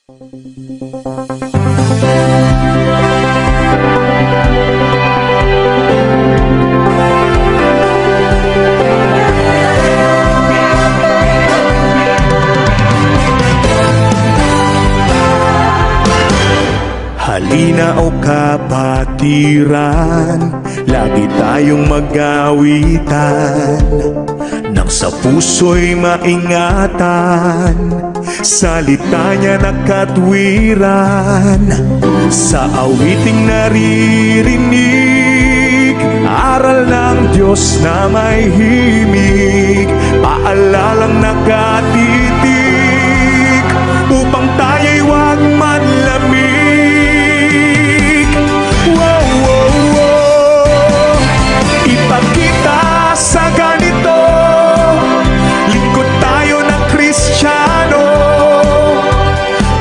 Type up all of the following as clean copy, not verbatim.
Halina o kapatiran, lagi tayong mag-awitan, nang sa puso'y maingatan, salita niya na katwiran. Sa awiting naririnig, aral ng Diyos na may himig, paalalang nakatitig, upang tayo'y huwag manlamig. Ipakita sa ganito, lingkod tayo ng Kristiyano,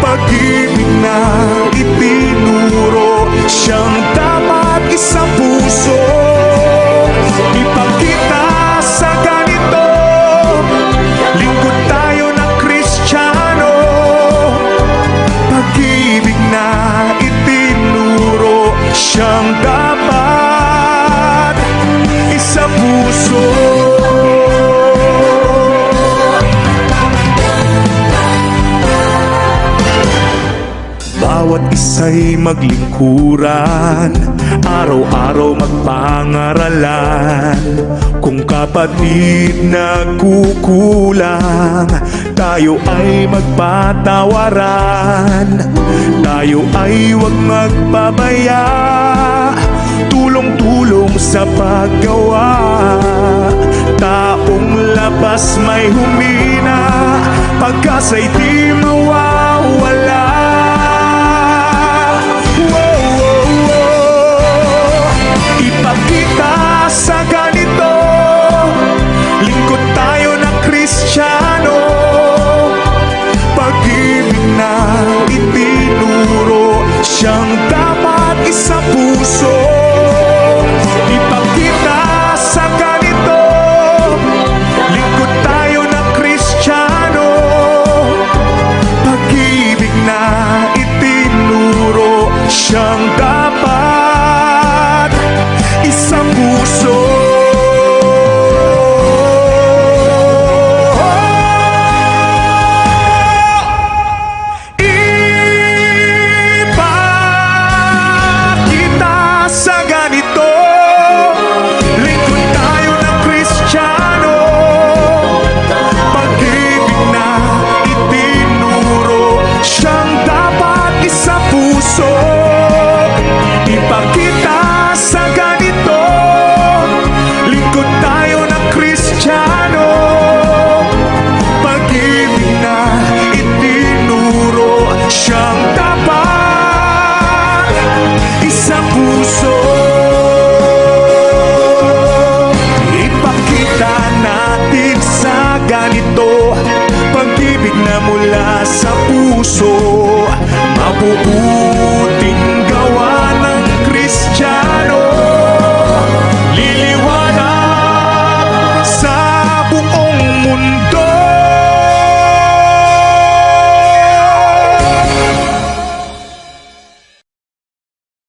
pag-ibig na itinuro, siyang dapat isang puso. Ipakita sa ganito, lingkod tayo ng Kristiyano, pag-ibig na itinuro, siyang dapat sa puso. Bawat isa'y maglingkuran, araw-araw magpangaralan. Kung kapatid nagkukulang, tayo ay magpatawaran. Tayo ay huwag magpabaya, tulong-tulong sa paggawa. Taong labas may humina, pagkasa'y di mawawala. Ipakita sa ganito, lingkod tayo ng Kristiyano, pag-ibig na itinuro, siyang dapat isang puso. Ipakita sa ganito, lingkod tayo ng Kristiyano, pag-ibig na itinuro, siyang dapat isang puso. Ipakita sa ganito, lingkod tayo ng Kristiyano, pag-ibig na itinuro, siyang dapat isang puso. Ipakita sa ganito, lingkod tayo ng Kristiyano, pag-ibig na itinuro, siyang dapat isang puso. Ipakita natin sa ganito, pag-ibig na mula sa puso, mabuo